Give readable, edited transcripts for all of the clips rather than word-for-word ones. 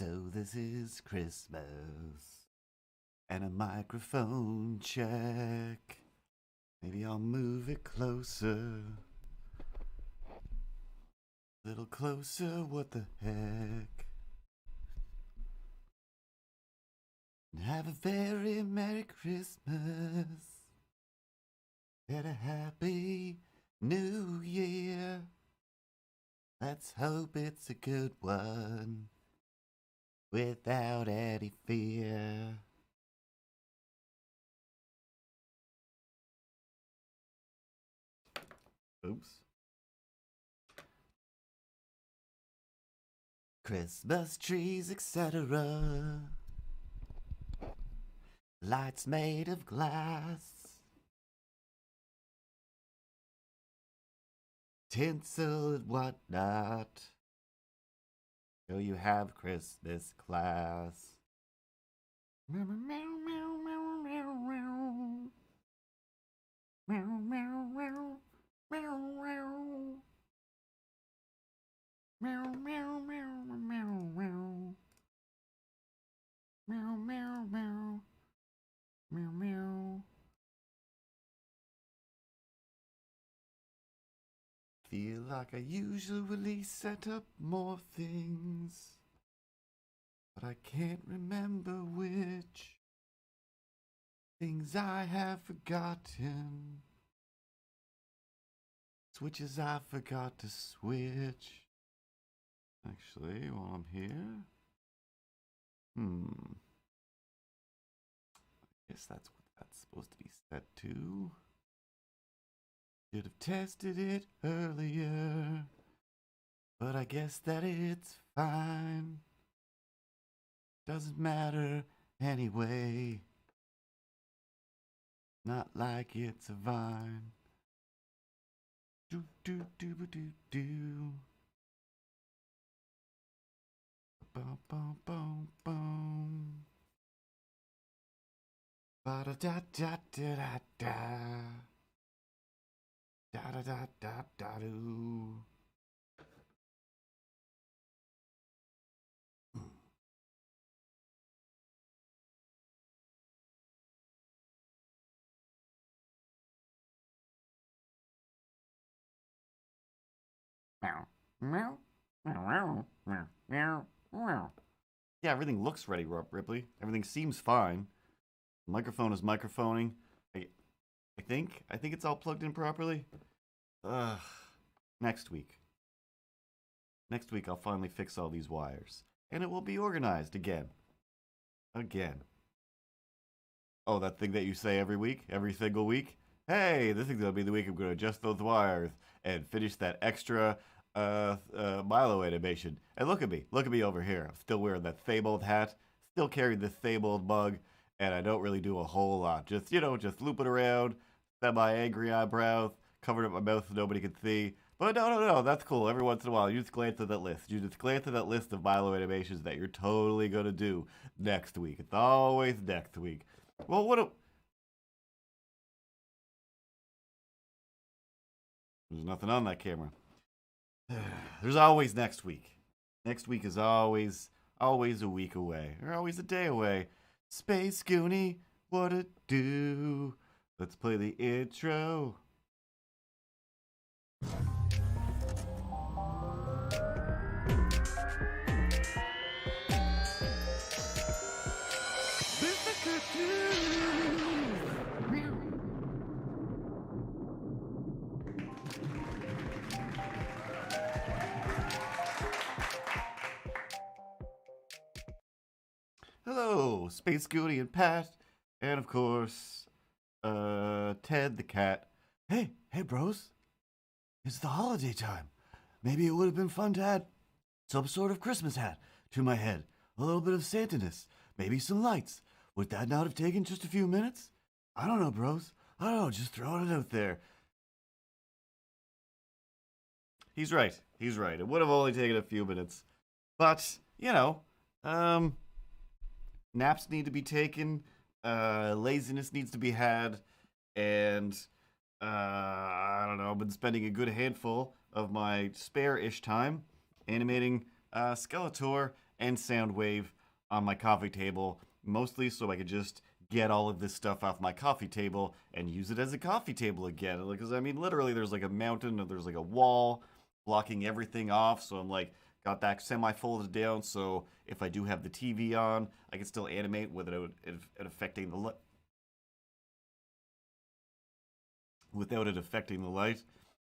So this is Christmas and a microphone check. Maybe I'll move it closer. A little closer, what the heck? And have a very Merry Christmas and a Happy New Year. Let's hope it's a good one without any fear. Oops. Christmas trees, etc. Lights made of glass. Tinsel and whatnot. So you have Christmas class. Meow, meow, meow, meow, meow, meow. Meow, meow, meow, meow, meow. Meow, meow, meow, meow, meow. Meow, meow, meow. Meow, meow. Feel like I usually set up more things, but I can't remember which things I have forgotten. Switches I forgot to switch. Actually, while I'm here. I guess that's what that's supposed to be set to. Should have tested it earlier, but I guess that it's fine. Doesn't matter anyway. Not like it's a vine. Do do do do do. Bum bum bum bum. Ba da da da da da da. Da da da da da do. Meow meow meow meow meow meow. Yeah, everything looks ready, Ripley. Everything seems fine. The microphone is microphoning. I think it's all plugged in properly. Next week. Next week I'll finally fix all these wires. And it will be organized again. Again. Oh, that thing that you say every week? Every single week? Hey, this is going to be the week I'm going to adjust those wires and finish that extra Milo animation. And look at me over here. I'm still wearing that Fabled hat, still carrying this Fabled mug, and I don't really do a whole lot. Just, just looping around, semi-angry eyebrows, covering up my mouth so nobody can see. But no, that's cool. Every once in a while, you just glance at that list. You just glance at that list of Milo animations that you're totally going to do next week. It's always next week. Well, There's nothing on that camera. There's always next week. Next week is always a week away. Or always a day away. Space Goonie, what it do? Let's play the intro. Hello, Space Goonie and Pat, and of course, Ted the cat. Hey, bros. It's the holiday time. Maybe it would have been fun to add some sort of Christmas hat to my head. A little bit of Santaness. Maybe some lights. Would that not have taken just a few minutes? I don't know, bros. I don't know, just throwing it out there. He's right. It would have only taken a few minutes. But, naps need to be taken, laziness needs to be had, and I don't know, I've been spending a good handful of my spare-ish time animating Skeletor and Soundwave on my coffee table, mostly so I could just get all of this stuff off my coffee table and use it as a coffee table again. Because I mean, literally, there's like a mountain, or there's like a wall blocking everything off. So I'm like, got that semi-folded down, so if I do have the TV on, I can still animate without it affecting the without it affecting the light.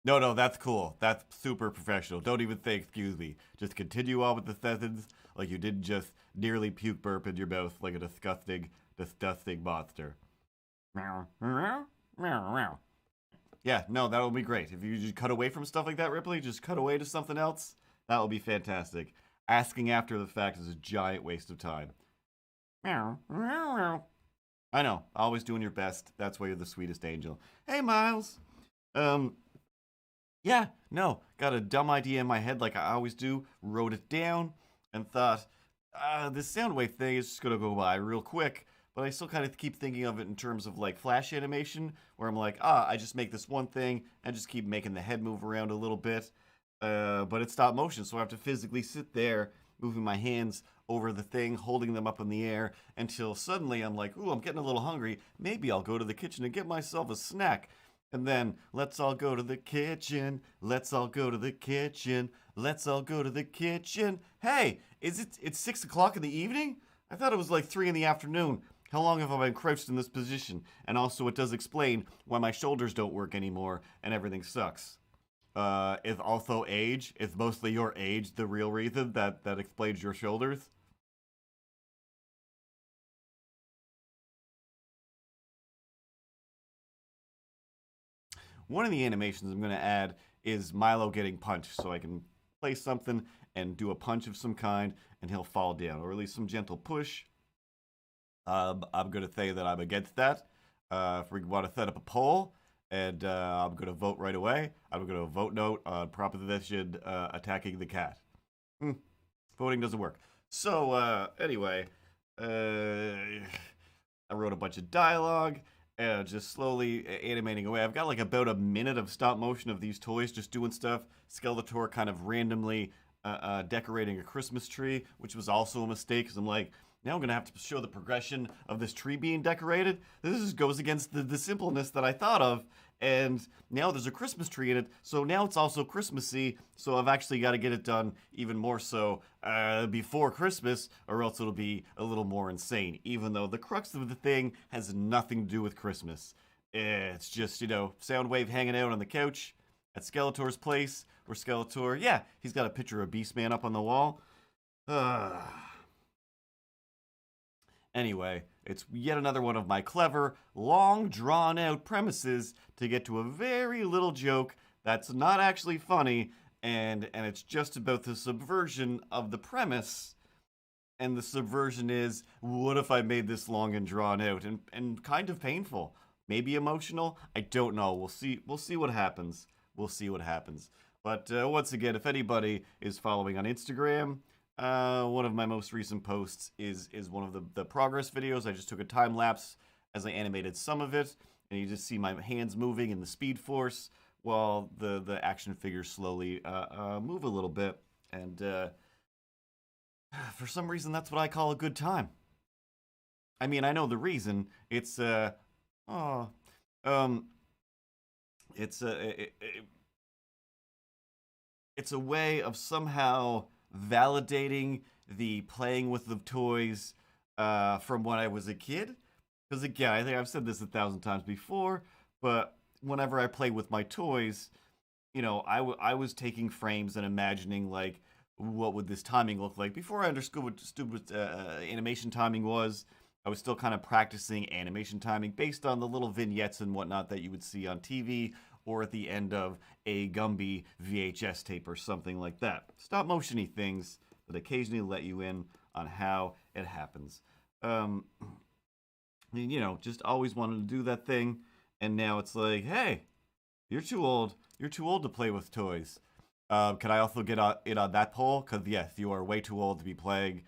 No, that's cool. That's super professional. Don't even say excuse me. Just continue on with the sentence like you didn't just nearly puke burp in your mouth like a disgusting monster. Yeah, no, that would be great. If you just cut away from stuff like that, Ripley, just cut away to something else. That would be fantastic. Asking after the fact is a giant waste of time. I know, always doing your best. That's why you're the sweetest angel. Hey, Miles. Yeah, no, got a dumb idea in my head like I always do. Wrote it down and thought, this Soundwave thing is just gonna go by real quick. But I still kind of keep thinking of it in terms of like flash animation, where I'm like, I just make this one thing and just keep making the head move around a little bit. But it's stop motion, so I have to physically sit there, moving my hands over the thing, holding them up in the air, until suddenly I'm like, ooh, I'm getting a little hungry. Maybe I'll go to the kitchen and get myself a snack. And then, let's all go to the kitchen. Let's all go to the kitchen. Let's all go to the kitchen. Hey, it's 6 o'clock in the evening? I thought it was like 3 in the afternoon. How long have I been crouched in this position? And also, it does explain why my shoulders don't work anymore and everything sucks. Is also age. Is mostly your age the real reason that explains your shoulders? One of the animations I'm going to add is Milo getting punched, so I can place something and do a punch of some kind, and he'll fall down, or at least some gentle push. I'm going to say that I'm against that. If we want to set up a poll, and I'm going to vote right away. I'm going to vote no on proposition attacking the cat. Voting doesn't work. So, anyway, I wrote a bunch of dialogue, just slowly animating away. I've got like about a minute of stop motion of these toys just doing stuff. Skeletor kind of randomly decorating a Christmas tree, which was also a mistake, because I'm like, now I'm going to have to show the progression of this tree being decorated. This just goes against the simpleness that I thought of. And now there's a Christmas tree in it, so now it's also Christmassy, so I've actually got to get it done even more so before Christmas, or else it'll be a little more insane, even though the crux of the thing has nothing to do with Christmas. It's just, Soundwave hanging out on the couch at Skeletor's place, where Skeletor, yeah, he's got a picture of Beastman up on the wall. Anyway, it's yet another one of my clever, long drawn out premises to get to a very little joke that's not actually funny, and it's just about the subversion of the premise. And the subversion is, what if I made this long and drawn out and kind of painful? Maybe emotional? I don't know. We'll see what happens. We'll see what happens. But once again, if anybody is following on Instagram, one of my most recent posts is one of the progress videos. I just took a time lapse as I animated some of it, and you just see my hands moving in the Speed Force while the action figures slowly move a little bit. And for some reason, that's what I call a good time. I mean, I know the reason. It's it's a way of somehow validating the playing with the toys from when I was a kid. Because again, I think I've said this 1,000 times before, but whenever I play with my toys, I was taking frames and imagining like, what would this timing look like? Before I understood what animation timing was, I was still kind of practicing animation timing based on the little vignettes and whatnot that you would see on TV or at the end of a Gumby VHS tape or something like that. Stop motion-y things that occasionally let you in on how it happens. Just always wanted to do that thing, and now it's like, hey, you're too old. You're too old to play with toys. Can I also get in on that poll? Because yes, you are way too old to be playing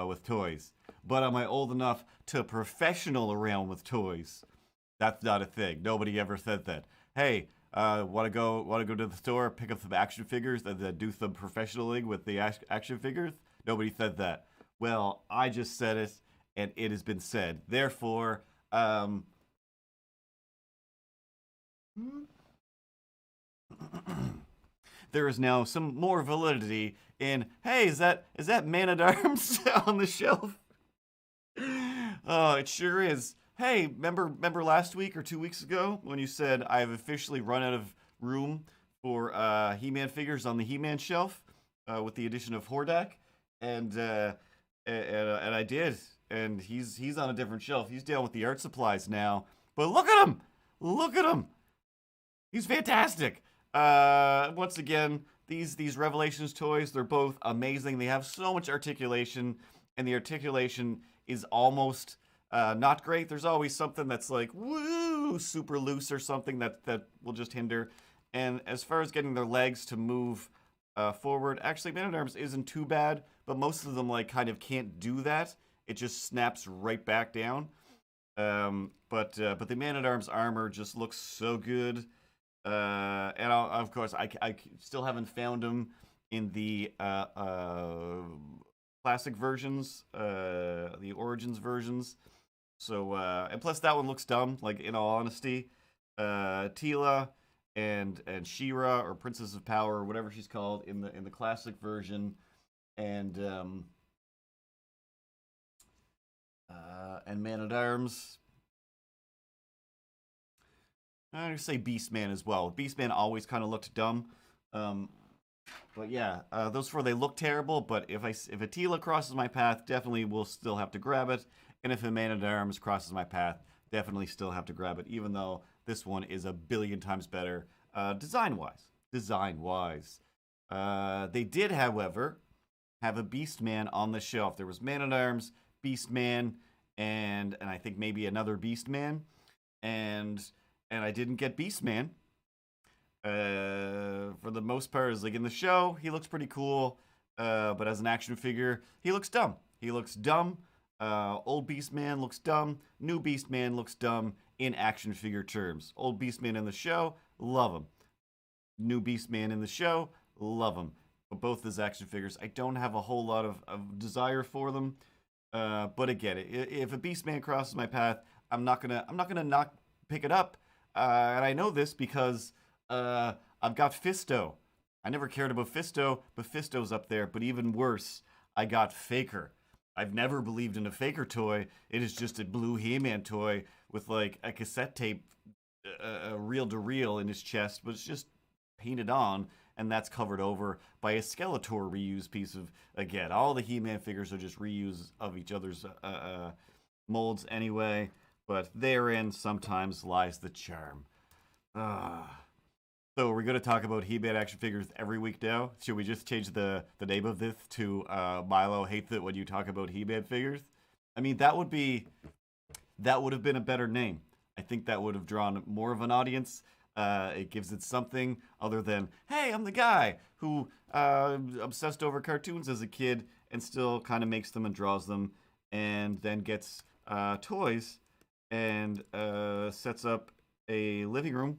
with toys. But am I old enough to professional around with toys? That's not a thing. Nobody ever said that. Hey, want to go to the store, pick up some action figures, and then do some professionaling with the action figures? Nobody said that. Well, I just said it, and it has been said. Therefore, there is now some more validity in. Hey, is that Man at Arms on the shelf? Oh, it sure is. Hey, remember last week or 2 weeks ago when you said I have officially run out of room for He-Man figures on the He-Man shelf with the addition of Hordak, and and I did, and he's on a different shelf. He's down with the art supplies now. But look at him! Look at him! He's fantastic. Once again, these Revelations toys, they're both amazing. They have so much articulation, and the articulation is almost not great. There's always something that's like woo, super loose or something that will just hinder. And as far as getting their legs to move forward, actually, Man at Arms isn't too bad, but most of them like kind of can't do that. It just snaps right back down. But the Man at Arms armor just looks so good. And of course, I still haven't found them in the classic versions, the Origins versions. So, and plus that one looks dumb. Like in all honesty, Teela and She-Ra or Princess of Power or whatever she's called in the classic version, and Man at Arms. I'm gonna say Beastman as well. Beastman always kind of looked dumb, but yeah, those four they look terrible. But if a Teela crosses my path, definitely will still have to grab it. And if a Man at Arms crosses my path, definitely still have to grab it. Even though this one is a billion times better design wise. They did, however, have a Beastman on the shelf. There was Man at Arms, Beastman, and I think maybe another Beastman, and I didn't get Beastman. For the most part, is like in the show, he looks pretty cool, but as an action figure, he looks dumb. Old Beastman looks dumb. New Beastman looks dumb in action figure terms. Old Beastman in the show, love him. New Beastman in the show, love him. But both as action figures, I don't have a whole lot of desire for them. But again, if a Beastman crosses my path, I'm not gonna not pick it up. And I know this because I've got Fisto. I never cared about Fisto, but Fisto's up there. But even worse, I got Faker. I've never believed in a Faker toy. It is just a blue He-Man toy with like a cassette tape, reel-to-reel in his chest, but it's just painted on, and that's covered over by a Skeletor reuse piece of, again, all the He-Man figures are just reuse of each other's molds anyway. But therein sometimes lies the charm. So we're going to talk about He-Man action figures every week now. Should we just change the name of this to Milo hates it when you talk about He-Man figures? I mean, that would have been a better name. I think that would have drawn more of an audience. It gives it something other than, hey, I'm the guy who obsessed over cartoons as a kid and still kind of makes them and draws them, and then gets toys and sets up a living room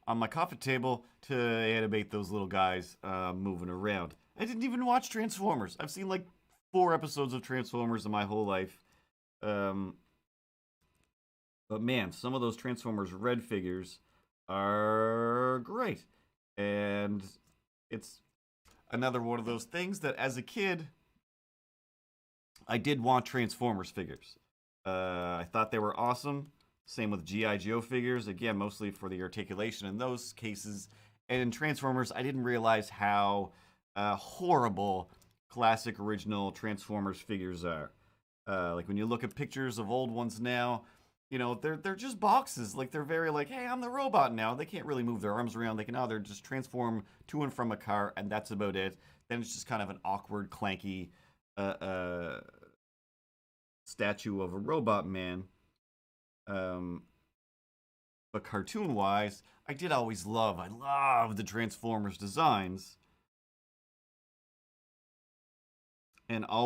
on my coffee table to animate those little guys moving around. I didn't even watch Transformers. I've seen like 4 episodes of Transformers in my whole life. But man, some of those Transformers Red figures are great. And it's another one of those things that as a kid, I did want Transformers figures. I thought they were awesome. Same with G.I. Joe figures. Again, mostly for the articulation in those cases. And in Transformers, I didn't realize how horrible classic original Transformers figures are. Like when you look at pictures of old ones now, you know, they're just boxes. Like they're very like, hey, I'm the robot now. They can't really move their arms around. They can either just transform to and from a car, and that's about it. Then it's just kind of an awkward, clanky statue of a robot man. But cartoon-wise, I love the Transformers designs. And all